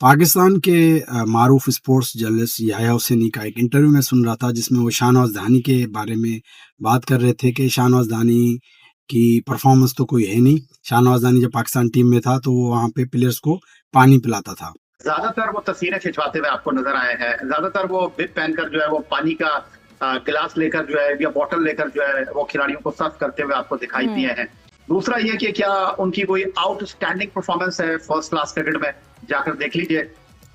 पाकिस्तान के मारूफ sports journalist Yahya Husaini का एक इंटरव्यू मैं सुन रहा था जिसमें वो शाहनवाज धानी के बारे में बात कर रहे थे कि शाहनवाज धानी की परफॉर्मेंस तो कोई है नहीं। शाहनवाज धानी जब पाकिस्तान टीम में था तो वो वहाँ पे प्लेयर्स को पानी पिलाता था। ज्यादातर वो तस्वीरें खिंचवाते हुए आपको नजर आए हैं। ज्यादातर वो बिब पहनकर जो है वो पानी का गिलास लेकर जो है या बॉटल लेकर जो है वो खिलाड़ियों को सर्व करते हुए आपको दिखाई दिए हैं। दूसरा ये कि क्या उनकी कोई आउटस्टैंडिंग परफॉर्मेंस है फर्स्ट क्लास क्रिकेट में, जाकर देख लीजिए।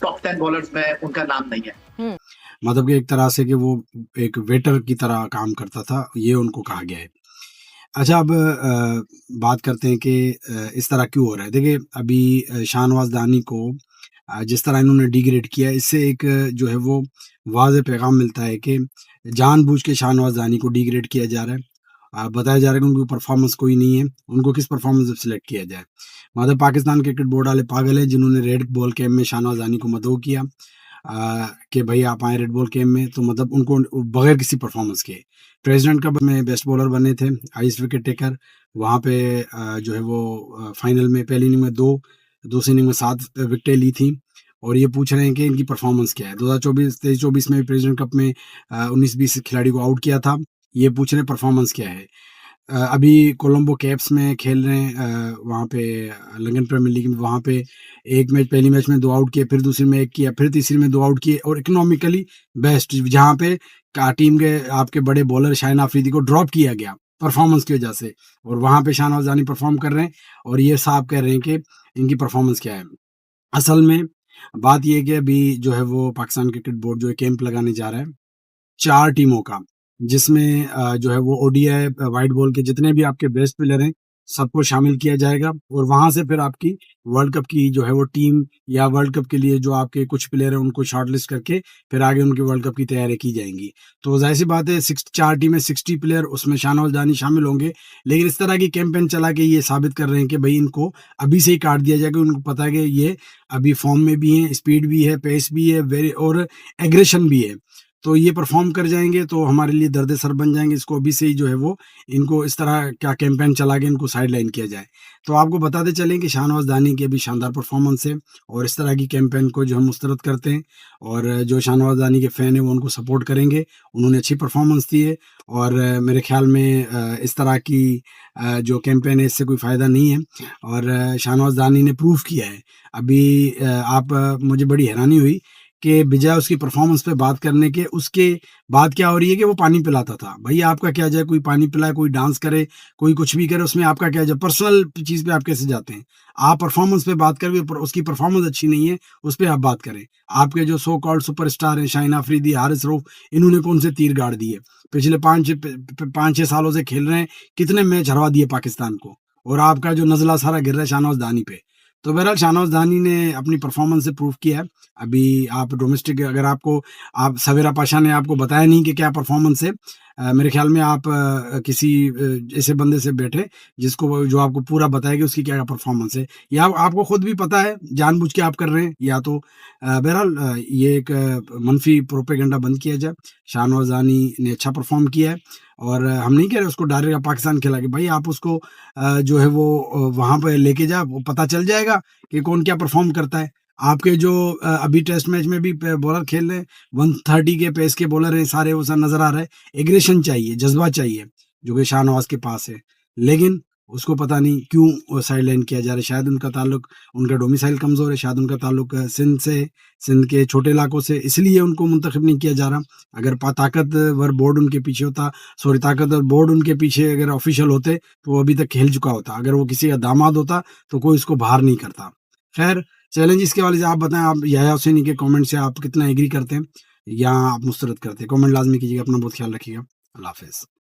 टॉप 10 बॉलर्स में उनका नाम नहीं है। मतलब कि एक तरह से कि वो एक वेटर की तरह काम करता था, ये उनको कहा गया है। अच्छा, अब बात करते हैं कि इस तरह क्यों हो रहा है। देखिए, अभी शाहनवाज धानी को जिस तरह इन्होंने डिग्रेड किया, इससे एक जो है वो वाज़ेह पैगाम मिलता है कि जानबूझ के शाहनवाज धानी को डिग्रेड किया जा रहा है। बताया जा रहा है कि उनकी परफॉर्मेंस कोई नहीं है, उनको किस परफॉर्मेंस पे सिलेक्ट किया जाए। मतलब पाकिस्तान क्रिकेट बोर्ड वाले पागल हैं जिन्होंने रेड बॉल कैंप में शाहनवाज धानी को मदऊ किया कि भाई आप आए रेड बॉल कैंप में, तो मतलब उनको बगैर किसी परफॉर्मेंस के प्रेसिडेंट कप में बेस्ट बॉलर बने थे, हाईएस्ट विकेट टेकर। वहाँ पे जो है वो फाइनल में पहली इनिंग में 2, दूसरी इनिंग में 7 विकेटें ली थी। और ये पूछ रहे हैं कि इनकी परफॉर्मेंस क्या है। 2024 23-24 में भी प्रेसिडेंट कप में 19-20 खिलाड़ी को आउट किया था। ये पूछ रहे हैं परफॉर्मेंस क्या है। अभी कोलंबो कैप्स में खेल रहे हैं, वहाँ पे लंदन प्रीमियर लीग में। वहाँ पे एक मैच, पहली मैच में 2 आउट किए, फिर दूसरी में 1 किया, फिर तीसरी में 2 आउट किए और इकोनॉमिकली बेस्ट, जहाँ पे टीम के आपके बड़े बॉलर शाहिन अफरीदी को ड्रॉप किया गया परफॉर्मेंस की वजह से। और वहाँ पे शाहनवाज धानी परफॉर्म कर रहे हैं और ये साहब कह रहे हैं कि इनकी परफॉर्मेंस क्या है। असल में बात ये है कि अभी जो है वो पाकिस्तान क्रिकेट बोर्ड जो है कैंप लगाने जा रहा है 4 टीमों का, जिसमें जो है वो ओडीआई व्हाइट बॉल के जितने भी आपके बेस्ट प्लेयर हैं, सबको शामिल किया जाएगा। और वहाँ से फिर आपकी वर्ल्ड कप की जो है वो टीम, या वर्ल्ड कप के लिए जो आपके कुछ प्लेयर हैं उनको शॉर्टलिस्ट करके फिर आगे उनकी वर्ल्ड कप की तैयारी की जाएँगी। तो ज़ाहिर-सी बात है, 4 टीमें 60 प्लेयर, उसमें शाहनवाज दानी शामिल होंगे। लेकिन इस तरह की कैंपेन चला के ये साबित कर रहे हैं कि भई इनको अभी से ही काट दिया जाएगा। उनको पता है कि ये अभी फॉर्म में भी हैं, स्पीड भी है, पेस भी है, वेरी और एग्रेशन भी है। तो ये परफ़ॉर्म कर जाएँगे तो हमारे लिए दर्द-ए-सर बन जाएँगे। इसको अभी से ही जो है वो इनको इस तरह का कैंपेन चला के इनको साइडलाइन किया जाए। तो आपको बताते चलें कि शाहनवाज़ दानी की अभी शानदार परफ़ॉर्मेंस है और इस तरह की कैंपेन को जो हम मुस्तरद करते हैं। और जो शाहनवाज़ दानी के फ़ैन हैं वो उनको सपोर्ट करेंगे। उन्होंने अच्छी परफ़ॉर्मेंस दी है और मेरे ख़्याल में इस तरह की जो कैंपेन है इससे कोई फ़ायदा नहीं है। और शाहनवाज़ दानी ने प्रूव किया है। अभी मुझे बड़ी हैरानी हुई कि बजाय उसकी परफ़ॉर्मेंस पे बात करने के, उसके बात क्या हो रही है कि वो पानी पिलाता था। भई आपका क्या जाए, कोई पानी पिलाए, कोई डांस करे, कोई कुछ भी करे, उसमें आपका क्या जाए? पर्सनल चीज़ पे आप कैसे जाते हैं? आप परफ़ॉर्मेंस पे बात करें, पर उसकी परफ़ॉर्मेंस अच्छी नहीं है, उस पे आप बात करें। आपके जो सो कॉल्ड सुपरस्टार हैं, शाहिन अफरीदी, हारिस रऊफ़, इन्होंने कौन से तीर गाड़ दिए? पिछले 5-6 सालों से खेल रहे हैं, कितने मैच हरवा दिए पाकिस्तान को, और आपका जो नज़ला सारा गिर रहा है शाहनवाज़ दानी पे। तो बहरहाल शाहनवाज़ दानी ने अपनी परफ़ॉर्मेंस से प्रूव किया है। अभी आप डोमेस्टिक, अगर आपको आप सवेरा पाशा ने आपको बताया नहीं कि क्या परफ़ॉर्मेंस है, मेरे ख़्याल में आप किसी ऐसे बंदे से बैठे जो आपको पूरा बताएगा उसकी क्या परफ़ॉर्मेंस है, या आपको खुद भी पता है, जानबूझ के आप कर रहे हैं, या तो बहरहाल ये एक मनफ़ी प्रोपेगेंडा बंद किया जाए। शाहनवाज़ दानी ने अच्छा परफ़ॉर्म किया है और हम नहीं कह रहे उसको डायरेक्ट पाकिस्तान खिला के, भाई आप उसको जो है वो वहाँ पे लेके जा, वो पता चल जाएगा कि कौन क्या परफ़ॉर्म करता है। आपके जो अभी टेस्ट मैच में भी बॉलर खेल रहे हैं, 130 के पेस के बॉलर हैं सारे, वो सब नज़र आ रहा है। एग्रेशन चाहिए, जज़्बा चाहिए, जो कि शाहनवाज़ के पास है। लेकिन उसको पता नहीं क्यों साइडलाइन किया जा रहा है। शायद उनका ताल्लुक, उनका डोमिसाइल कमज़ोर है, शायद उनका ताल्लुक सिंध से है, सिंध के छोटे इलाकों से, इसलिए उनको मुंतखब नहीं किया जा रहा। अगर ताकतवर बोर्ड उनके पीछे होता, सॉरी, ताकतवर बोर्ड उनके पीछे अगर ऑफ़िशियल होते, तो वो अभी तक खेल चुका होता। अगर वो किसी का दामाद होता, तो कोई उसको बाहर नहीं करता। खैर, चैलेंज इसके वाले से आप बताएँ, आप याह्या हुसैनी के कमेंट से आप कितना एग्री करते हैं या आप मुस्तरद करते हैं? कमेंट लाज़मी कीजिएगा। अपना बहुत ख्याल रखिएगा। अल्लाह हाफ़िज़।